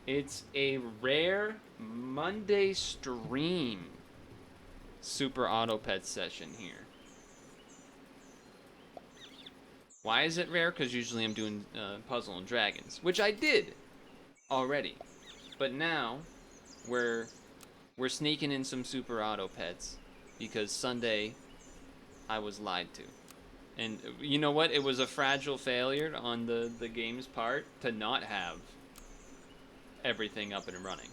It's a rare Monday stream Super Auto Pet session here. Why is it rare? Because usually I'm doing Puzzle and Dragons, which I did already. But now we're sneaking in some Super Auto Pets because Sunday I was lied to. And you know what? It was a fragile failure on the game's part to not have everything up and running.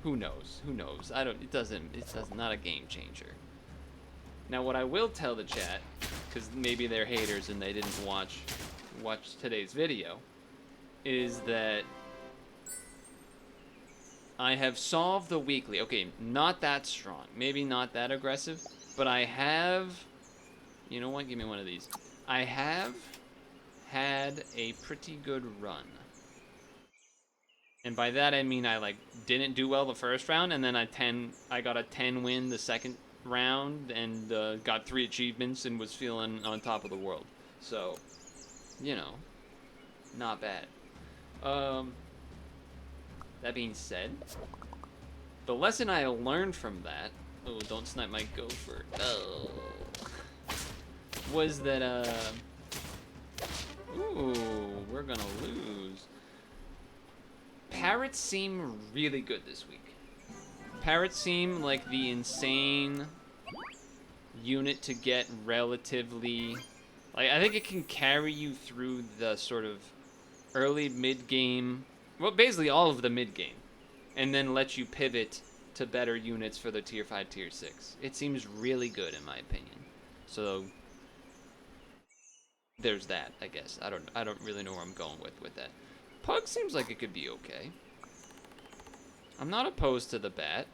Who knows? Who knows? I don't. It's not a game changer. Now, what I will tell the chat, because maybe they're haters and they didn't watch today's video, is that I have solved the weekly. Okay, not that strong, maybe not that aggressive, but I have. You know what? Give me one of these. I have had a pretty good run. And by that I mean I didn't do well the first round, and then I got a 10 win the second round, and got 3 achievements and was feeling on top of the world. So, you know, not bad. That being said, the lesson I learned from that, oh, don't snipe my gopher, oh, was that, ooh, we're gonna lose. Parrots seem really good this week. Parrots seem like the insane unit to get relatively... Like, I think it can carry you through the sort of early mid-game... Well, basically all of the mid-game. And then let you pivot to better units for the tier 5, tier 6. It seems really good in my opinion. So, there's that, I guess. I don't really know where I'm going with that. Pug seems like it could be okay. I'm not opposed to the bat.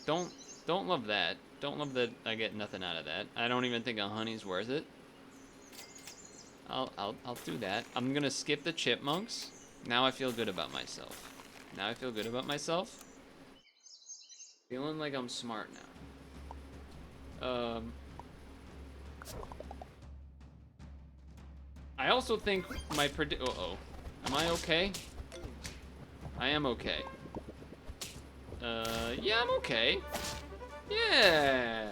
Don't love that. Don't love that I get nothing out of that. I don't even think a honey's worth it. I'll do that. I'm gonna skip the chipmunks. Now I feel good about myself. Now I feel good about myself. Feeling like I'm smart now. I also think my uh-oh. Am I okay? I am okay. Yeah, I'm okay. Yeah!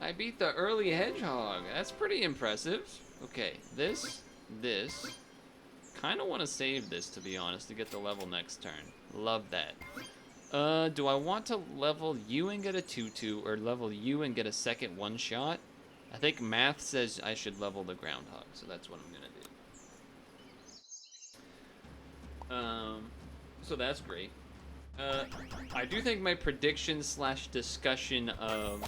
I beat the early hedgehog. That's pretty impressive. Okay, this. Kinda wanna save this, to be honest, to get the level next turn. Love that. Do I want to level you and get a 2-2, or level you and get a second one-shot? I think math says I should level the groundhog, so that's what I'm gonna do. So that's great. I do think my prediction / discussion of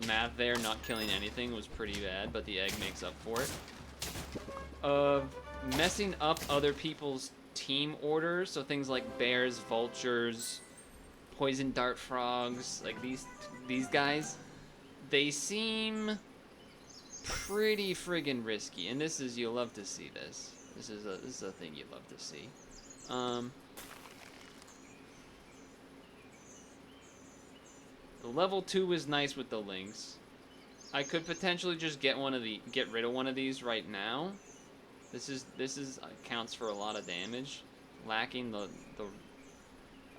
math there not killing anything was pretty bad, but the egg makes up for it. Messing up other people's team orders, so things like bears, vultures, poison dart frogs, like these guys, they seem pretty friggin' risky, and this is, you'll love to see this. This is a thing you'd love to see. The level 2 is nice with the links. I could potentially just get rid of one of these right now. This is counts for a lot of damage. Lacking the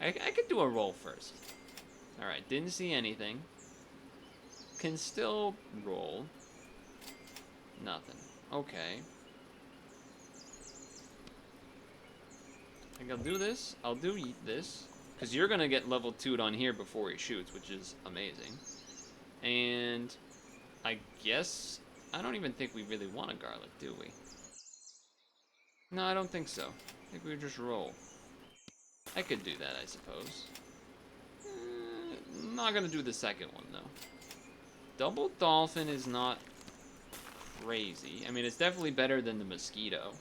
I could do a roll first. All right, didn't see anything. Can still roll. Nothing. Okay. I think I'll do this. I'll do this. Because you're going to get level 2'd on here before he shoots, which is amazing. And I guess... I don't even think we really want a garlic, do we? No, I don't think so. I think we would just roll. I could do that, I suppose. Not going to do the second one, though. Double dolphin is not crazy. I mean, it's definitely better than the mosquito.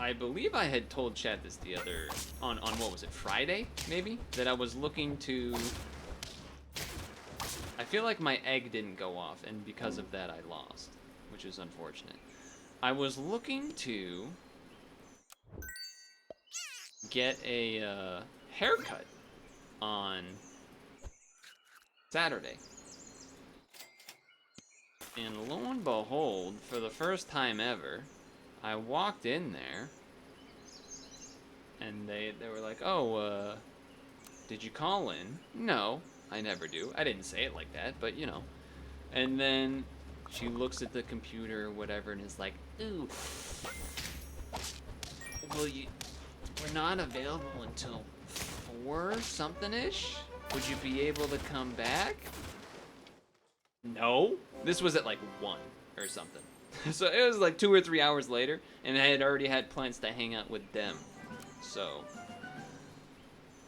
I believe I had told chat this the other... On what was it, Friday, maybe? That I was looking to... I feel like my egg didn't go off, and because of that I lost, which is unfortunate. I was looking to get a haircut on Saturday. And lo and behold, for the first time ever, I walked in there, and they were like, "Oh, did you call in?" No, I never do. I didn't say it like that, but you know. And then she looks at the computer or whatever and is like, "Ooh, well, we're not available until 4 something ish. Would you be able to come back?" No. This was at like 1 or something. So it was like 2 or 3 hours later, and I had already had plans to hang out with them. So,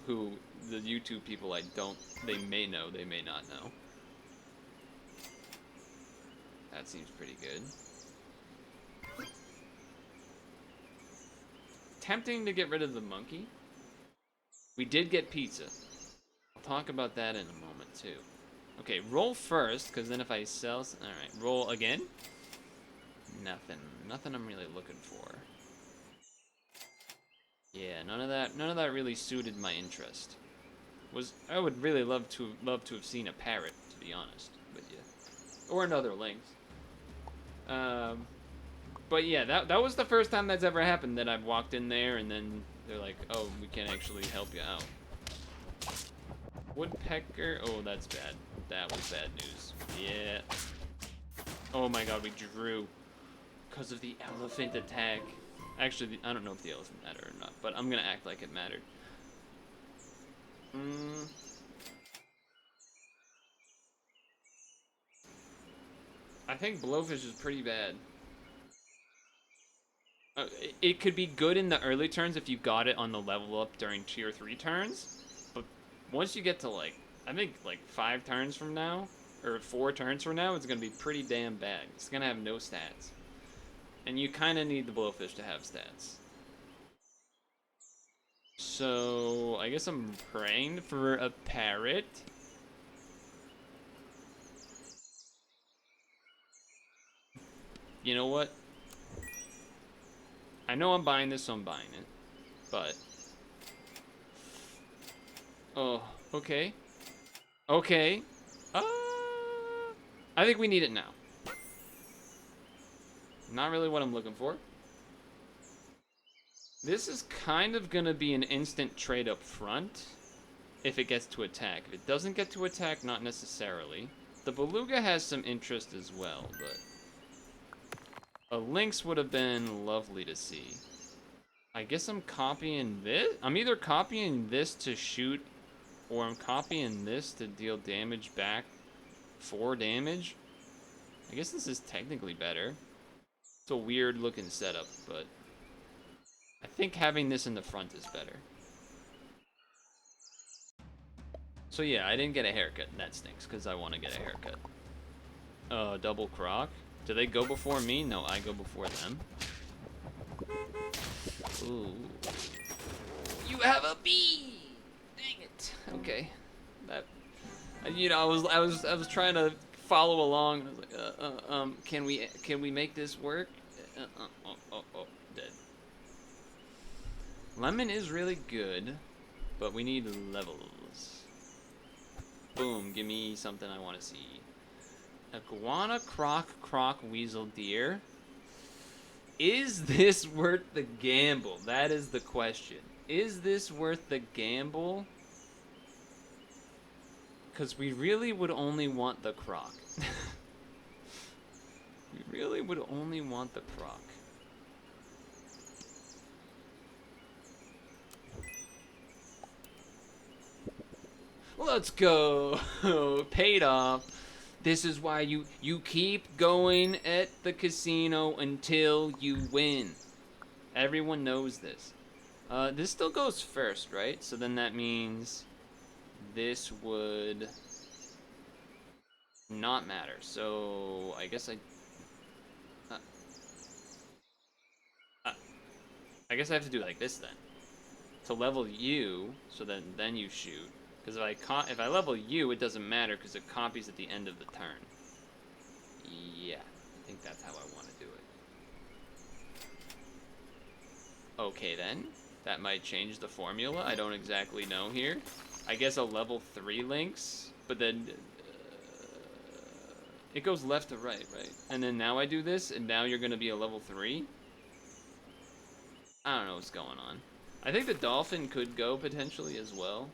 who the YouTube people they may know, they may not know. That seems pretty good. Tempting to get rid of the monkey. We did get pizza. I'll talk about that in a moment too. Okay, roll first, because then if I sell... Alright, roll again. Nothing I'm really looking for. Yeah, none of that really suited my interest. I would really love to have seen a parrot, to be honest, but yeah. Or another lynx. But yeah, that was the first time that's ever happened, that I've walked in there and then they're like, "Oh, we can't actually help you out." Woodpecker, oh, that's bad. That was bad news. Yeah. Oh my god, we drew. Because of the elephant attack. Actually, I don't know if the elephant mattered or not, but I'm gonna act like it mattered. I think blowfish is pretty bad. It could be good in the early turns if you got it on the level up during tier 3 turns, but once you get to like, I think like 5 turns from now, or 4 turns from now, it's gonna be pretty damn bad. It's gonna have no stats. And you kinda need the blowfish to have stats. So, I guess I'm praying for a parrot. You know what? I know I'm buying this, so I'm buying it. But... oh, okay. Okay. I think we need it now. Not really what I'm looking for. This is kind of gonna be an instant trade up front if it gets to attack. If it doesn't get to attack, not necessarily. The beluga has some interest as well, but a lynx would have been lovely to see. I guess I'm copying this. I'm either copying this to shoot, or I'm copying this to deal damage back. 4 damage. I guess this is technically better. It's a weird looking setup, but I think having this in the front is better. So yeah, I didn't get a haircut, and that stinks, because I want to get a haircut. Double croc? Do they go before me? No, I go before them. Ooh. You have a bee! Dang it. Okay. That, you know, I was trying to follow along, and I was like, can we make this work? Dead. Lemon is really good, but we need levels. Boom, give me something I want to see. Iguana, croc, weasel, deer. Is this worth the gamble? That is the question. Is this worth the gamble? Because we really would only want the croc. We really would only want the croc. Let's go. Paid off. This is why you keep going at the casino until you win. Everyone knows this. This still goes first, right? So then that means this would not matter. So I guess I guess I have to do like this then. To level you, so then you shoot. Because if I level you, it doesn't matter because it copies at the end of the turn. Yeah, I think that's how I want to do it. Okay then, that might change the formula. I don't exactly know here. I guess a level 3 lynx, but then It goes left to right, right? And then now I do this, and now you're gonna be a level 3? I don't know what's going on. I think the dolphin could go potentially as well.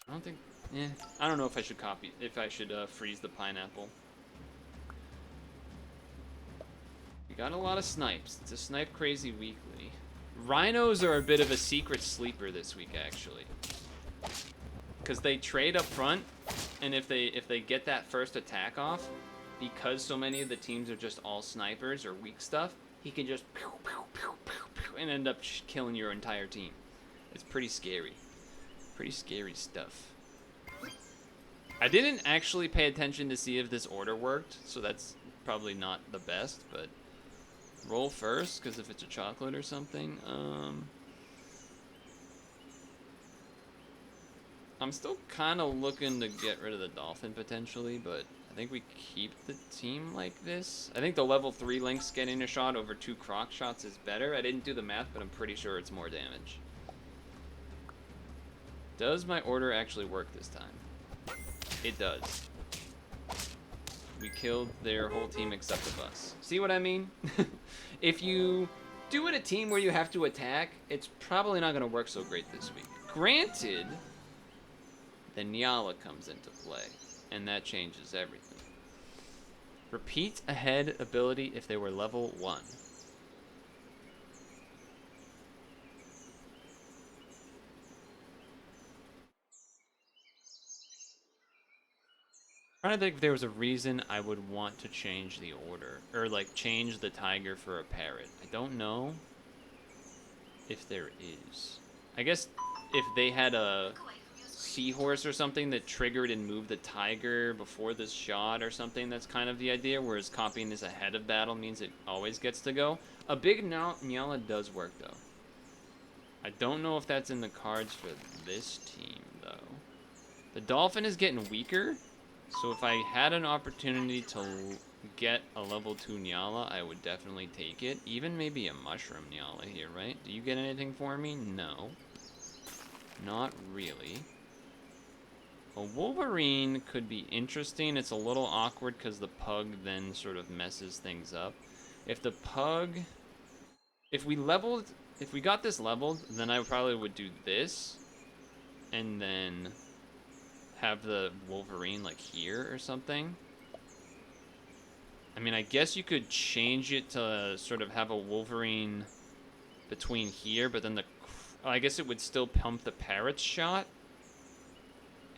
I don't think, I don't know if I should freeze the pineapple. We got a lot of snipes. It's a snipe crazy weekly. Rhinos are a bit of a secret sleeper this week, actually. Because they trade up front, and if they get that first attack off, because so many of the teams are just all snipers or weak stuff, he can just pew, pew, pew, pew, pew, and end up killing your entire team. It's pretty scary. Pretty scary stuff. I didn't actually pay attention to see if this order worked, so that's probably not the best, but roll first, because if it's a chocolate or something, I'm still kind of looking to get rid of the dolphin potentially, but I think we keep the team like this. I think the level 3 Lynx getting a shot over 2 croc shots is better. I didn't do the math, but I'm pretty sure it's more damage. Does my order actually work this time? It does. We killed their whole team except of us. See what I mean? If you do it a team where you have to attack, it's probably not going to work so great this week. Granted, the Nyala comes into play, and that changes everything. Repeat ahead ability if they were level 1. I'm trying to think if there was a reason I would want to change the order, or like change the tiger for a parrot. I don't know if there is. I guess if they had a seahorse or something that triggered and moved the tiger before this shot or something, that's kind of the idea, whereas copying this ahead of battle means it always gets to go. A big Nyala does work, though. I don't know if that's in the cards for this team, though. The dolphin is getting weaker, so if I had an opportunity to get a level 2 Nyala, I would definitely take it. Even maybe a mushroom Nyala here, right? Do you get anything for me? No. Not really. A Wolverine could be interesting. It's a little awkward because the pug then sort of messes things up. If the pug... If we got this leveled, then I probably would do this. And then have the Wolverine like here or something. I mean, I guess you could change it to sort of have a Wolverine between here, but then I guess it would still pump the Parrots shot.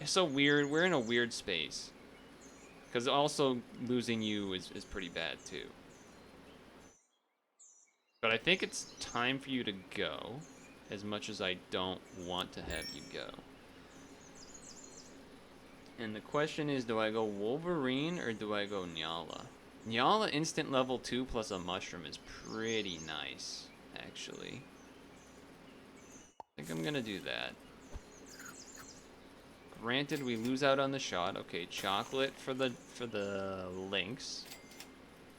It's so weird. We're in a weird space. Because also losing you is pretty bad too. But I think it's time for you to go, as much as I don't want to have you go. And the question is, do I go Wolverine or do I go Nyala? Nyala instant level 2 plus a mushroom is pretty nice, actually. I think I'm gonna do that. Granted, we lose out on the shot. Okay, chocolate for the Lynx.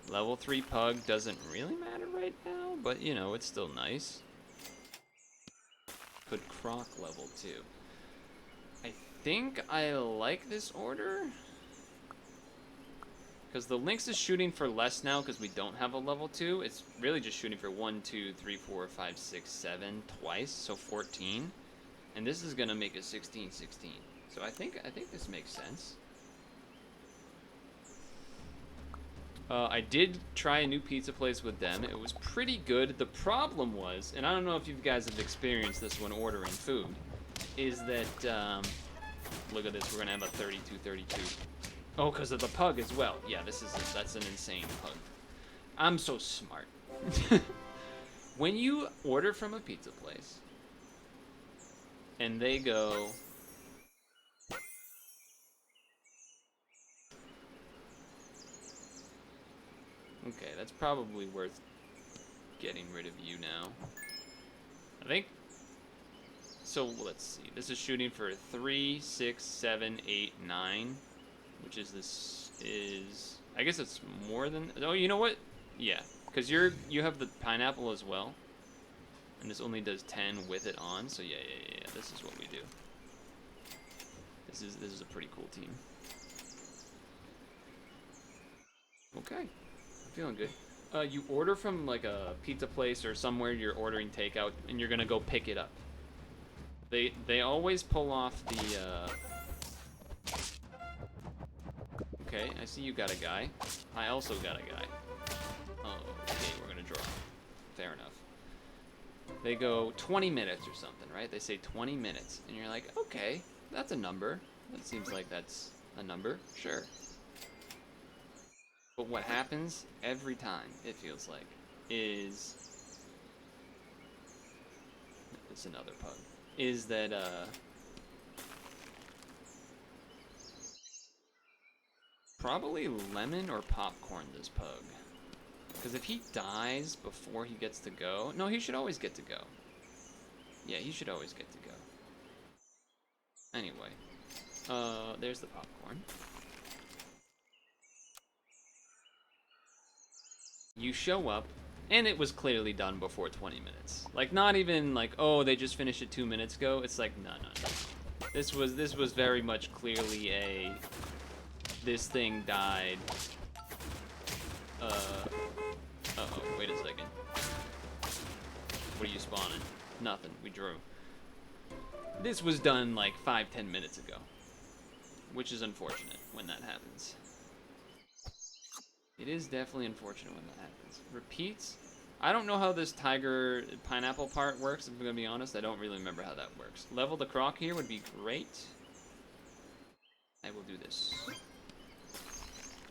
Level 3 pug doesn't really matter right now, but you know, it's still nice. Could croc level 2. I think I like this order. Because the Lynx is shooting for less now because we don't have a level 2. It's really just shooting for 1, 2, 3, 4, 5, 6, 7 twice, so 14. And this is going to make it 16, 16. So I think this makes sense. I did try a new pizza place with them. It was pretty good. The problem was, and I don't know if you guys have experienced this when ordering food, is that, look at this, we're going to have a 32-32. Oh, because of the pug as well. Yeah, that's an insane pug. I'm so smart. When you order from a pizza place, and they go... Okay, that's probably worth getting rid of you now. I think... So, let's see. This is shooting for 3, 6, 7, 8, 9. Which is... I guess it's more than... Oh, you know what? Yeah. Because you have the pineapple as well. And this only does 10 with it on. So, yeah. This is what we do. This is a pretty cool team. Okay, I'm feeling good. You order from like a pizza place or somewhere you're ordering takeout, and you're gonna go pick it up. They always pull off the. Okay, I see you got a guy. I also got a guy. Oh, okay, we're gonna draw. Fair enough. They go 20 minutes or something, right? They say 20 minutes, and you're like, okay, that's a number. That seems like that's a number. Sure. But what happens every time, it feels like, is... It's another pug. Is that, probably lemon or popcorn this pug. Because if he dies before he gets to go... No, he should always get to go. Yeah, he should always get to go. Anyway. There's the popcorn. You show up, and it was clearly done before 20 minutes. Like, not even like, oh, they just finished it 2 minutes ago. It's like, no. This was very much clearly a... This thing died. Uh-oh, wait a second. What are you spawning? Nothing, we drew. This was done like 5-10 minutes ago. Which is unfortunate when that happens. It is definitely unfortunate when that happens. Repeats? I don't know how this tiger pineapple part works, if I'm gonna be honest. I don't really remember how that works. Level the croc here would be great. I will do this.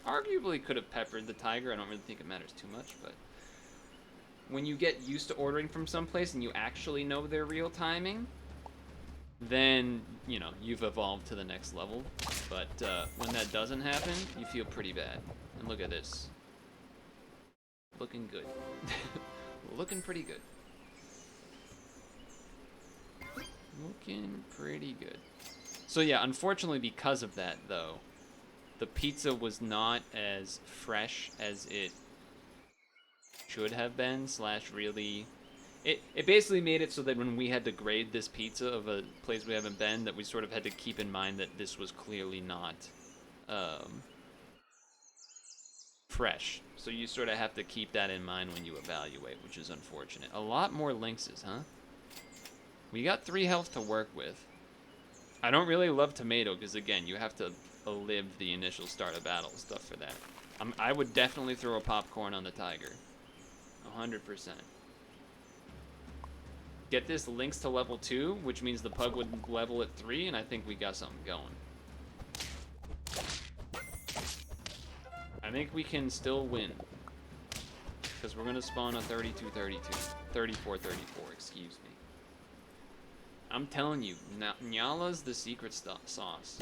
Arguably could have peppered the tiger. I don't really think it matters too much, but when you get used to ordering from someplace and you actually know their real timing, then, you know, you've evolved to the next level. But when that doesn't happen, you feel pretty bad. And look at this. Looking good. Looking pretty good. Looking pretty good. So yeah, unfortunately because of that, though, the pizza was not as fresh as it should have been, slash really... It basically made it so that when we had to grade this pizza of a place we haven't been, that we sort of had to keep in mind that this was clearly not fresh. So you sort of have to keep that in mind when you evaluate, which is unfortunate. A lot more lynxes, huh? We got 3 health to work with. I don't really love tomato because, again, you have to live the initial start of battle stuff for that. I would definitely throw a popcorn on the tiger. 100%. Get this lynx to level 2, which means the pug would level at 3, and I think we got something going. I think we can still win. Because we're going to spawn a 32-32. 34-34, excuse me. I'm telling you, Nyala's the secret sauce.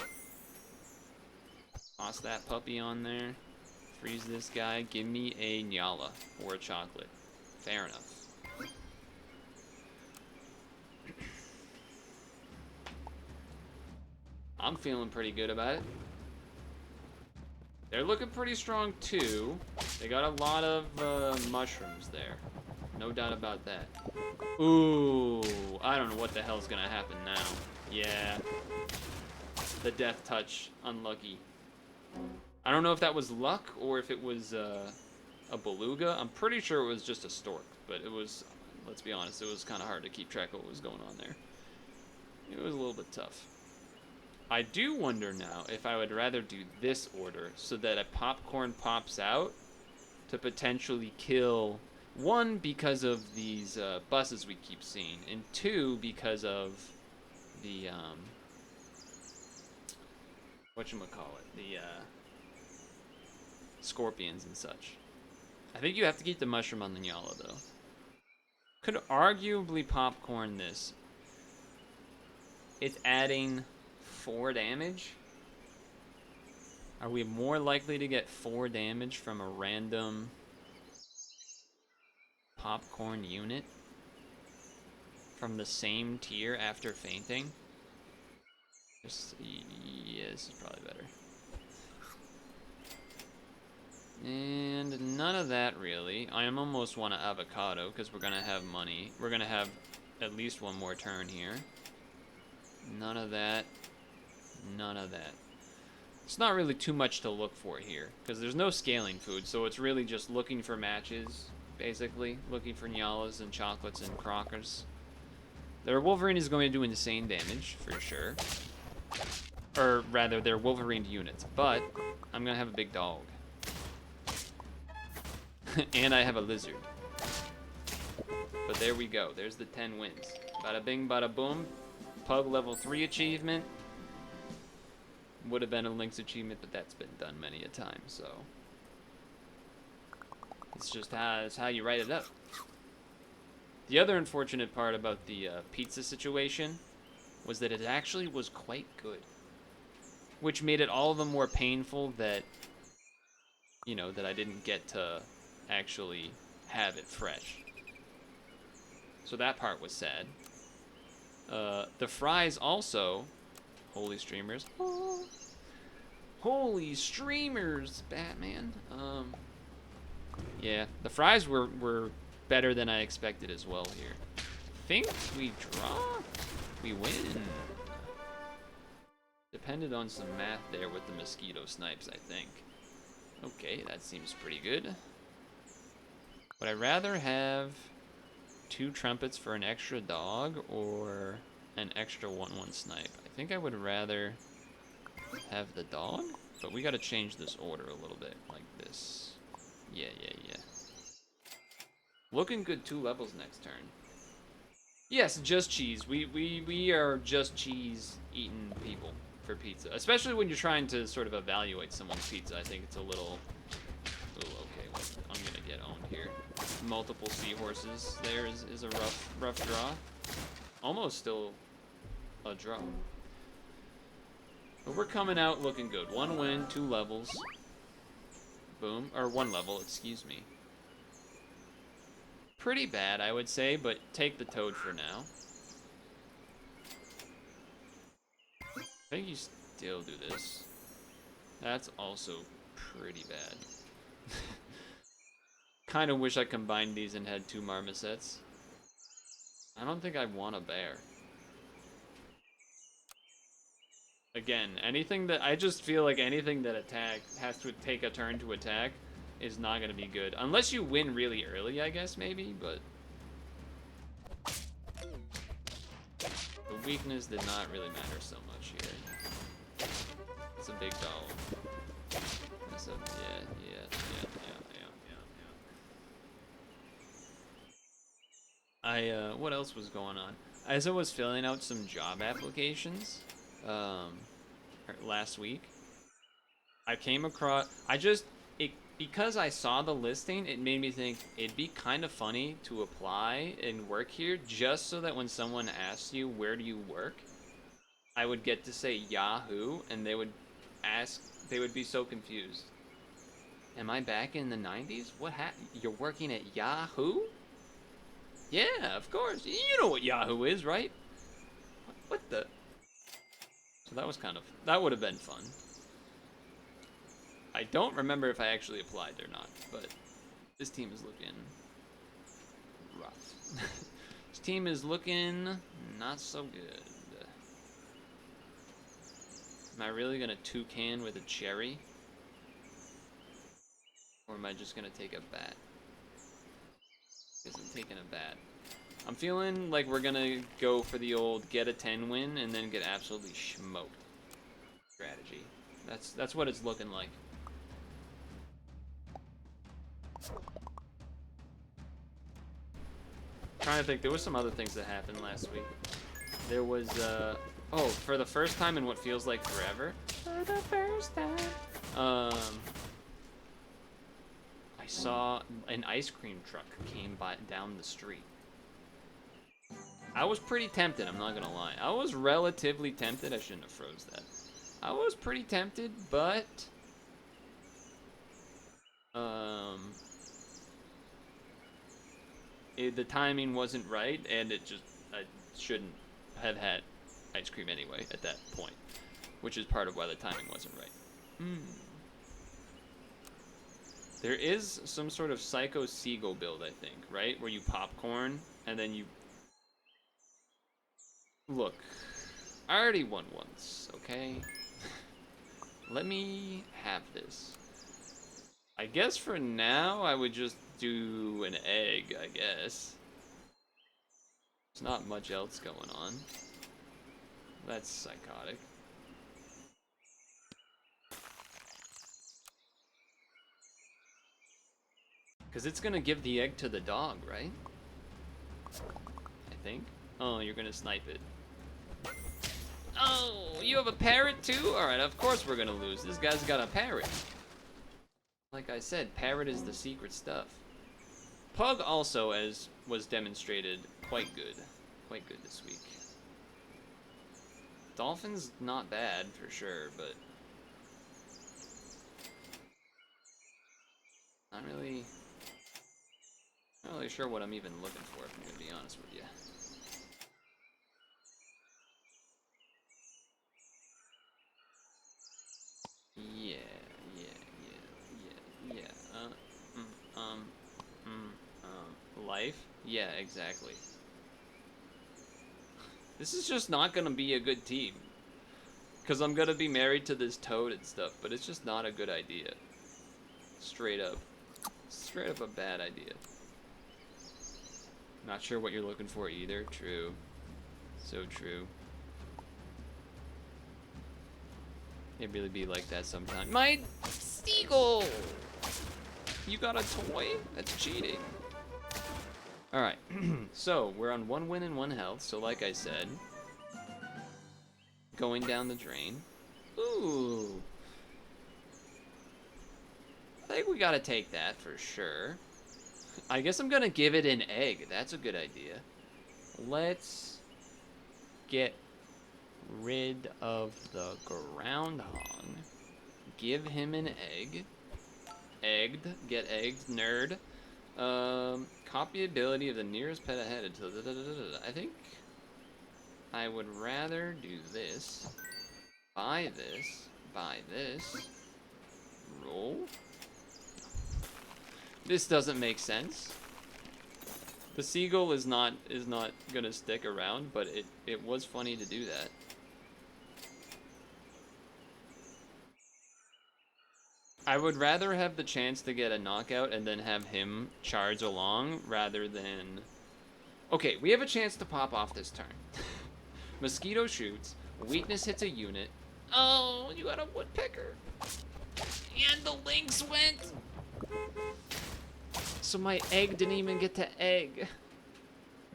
Toss that puppy on there. Freeze this guy. Give me a Nyala or a chocolate. Fair enough. I'm feeling pretty good about it. They're looking pretty strong too. They got a lot of mushrooms there. No doubt about that. Ooh, I don't know what the hell's gonna happen now. Yeah. The death touch, unlucky. I don't know if that was luck or if it was a beluga. I'm pretty sure it was just a stork, but it was, let's be honest, it was kind of hard to keep track of what was going on there. It was a little bit tough. I do wonder now if I would rather do this order so that a popcorn pops out to potentially kill, 1, because of these buses we keep seeing, and 2, because of the, whatchamacallit, the scorpions and such. I think you have to keep the mushroom on the Nyala, though. Could arguably popcorn this. It's adding 4 damage? Are we more likely to get 4 damage from a random popcorn unit from the same tier after fainting? Yeah, this is probably better. And none of that really. I almost want an avocado because we're gonna have money. We're gonna have at least 1 more turn here. None of that. None of that. It's not really too much to look for here, because there's no scaling food, so it's really just looking for matches, basically. Looking for nyalas and chocolates and crockers. Their Wolverine is going to do insane damage, for sure. Or rather, they're Wolverine units, but I'm going to have a big dog. And I have a lizard. But there we go. There's the 10 wins. Bada bing, bada boom. Pug level 3 achievement. Would have been a Lynx achievement, but that's been done many a time, so. It's just how you write it up. The other unfortunate part about the pizza situation was that it actually was quite good. Which made it all the more painful that, you know, that I didn't get to actually have it fresh. So that part was sad. The fries also, holy streamers. Holy streamers, Batman. Yeah, the fries were better than I expected as well here. Think we draw? We win. Depended on some math there with the mosquito snipes, I think. Okay, that seems pretty good. Would I rather have 2 trumpets for an extra dog or an extra 1/1 snipe? I think I would rather have the dog, but we gotta change this order a little bit, like this. Yeah. Looking good 2 levels next turn. Yes, just cheese. We are just cheese eating people for pizza, especially when you're trying to sort of evaluate someone's pizza. I think it's a little okay. Well, I'm gonna get owned here. Multiple seahorses. There is a rough draw. Almost still a draw. But we're coming out looking good. 1 win, 2 levels. Boom. Or 1 level, excuse me. Pretty bad, I would say, but take the toad for now. I think you still do this. That's also pretty bad. Kind of wish I combined these and had 2 marmosets. I don't think I want a bear. Again, anything that I just feel like anything that has to take a turn to attack is not going to be good. Unless you win really early, I guess, maybe, but the weakness did not really matter so much here. It's a big doll. It's a, yeah. What else was going on? As I was filling out some job applications, last week, I came across, because I saw the listing, it made me think it'd be kind of funny to apply and work here just so that when someone asks you, where do you work? I would get to say Yahoo, and they would be so confused. Am I back in the 90s? What happened? You're working at Yahoo? Yeah, of course. You know what Yahoo is, right? What the? So that would have been fun. I don't remember if I actually applied or not, but this team is looking rough. This team is looking not so good. Am I really gonna toucan with a cherry? Or am I just gonna take a bat? Because I'm taking a bat. I'm feeling like we're gonna go for the old get a 10 win and then get absolutely smoked strategy. That's what it's looking like. Trying to think, there was some other things that happened last week. There was oh, for the first time in what feels like forever. For the first time. I saw an ice cream truck came down the street. I was pretty tempted, I'm not gonna lie. I was relatively tempted. I shouldn't have froze that. I was pretty tempted, but the timing wasn't right, and I shouldn't have had ice cream anyway at that point, which is part of why the timing wasn't right. There is some sort of Psycho Seagull build, I think, right? Where you popcorn, and then you... Look. I already won once, okay? Let me have this. I guess for now, I would just do an egg, I guess. There's not much else going on. That's psychotic. Because it's gonna give the egg to the dog, right? I think. Oh, you're gonna snipe it. Oh, you have a parrot too? Alright, of course we're gonna lose. This guy's got a parrot. Like I said, parrot is the secret stuff. Pug also, as was demonstrated, quite good. Quite good this week. Dolphin's not bad for sure, but not really sure what I'm even looking for, if I'm gonna be honest with you. Yeah. Life? Yeah, exactly. This is just not gonna be a good team. Because I'm gonna be married to this toad and stuff, but it's just not a good idea. Straight up. Straight up a bad idea. Not sure what you're looking for either. True. So true. It really be like that sometimes. My seagull! You got a toy? That's cheating. Alright, so we're on 1 win and 1 health, so like I said, going down the drain. Ooh. I think we gotta take that for sure. I guess I'm gonna give it an egg. That's a good idea. Let's get rid of the groundhog. Give him an egg. Egged. Get egged. Nerd. Copy ability of the nearest pet ahead. I think I would rather do this. Buy this. Buy this. Roll. This doesn't make sense. The seagull is not gonna stick around, but it was funny to do that. I would rather have the chance to get a knockout and then have him charge along rather than... Okay, we have a chance to pop off this turn. Mosquito shoots. Weakness hits a unit. Oh, you got a woodpecker. And the lynx went. So my egg didn't even get to egg.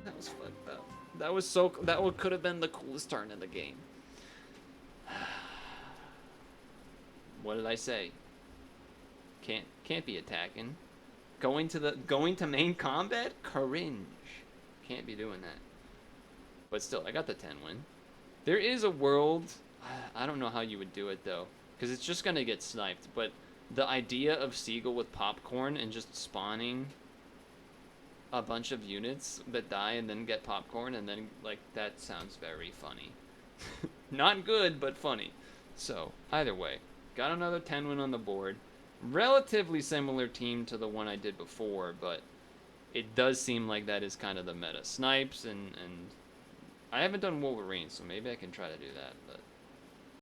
That was fucked up. That was so... That could have been the coolest turn in the game. What did I say? Can't be attacking. Going to main combat? Cringe. Can't be doing that. But still, I got the 10 win. There is a world, I don't know how you would do it though, because it's just gonna get sniped, but the idea of Seagull with popcorn and just spawning a bunch of units that die and then get popcorn and then, like, that sounds very funny. Not good, but funny. So, either way, got another 10 win on the board. Relatively similar team to the one I did before, but it does seem like that is kind of the meta. Snipes and I haven't done Wolverine, so maybe I can try to do that, but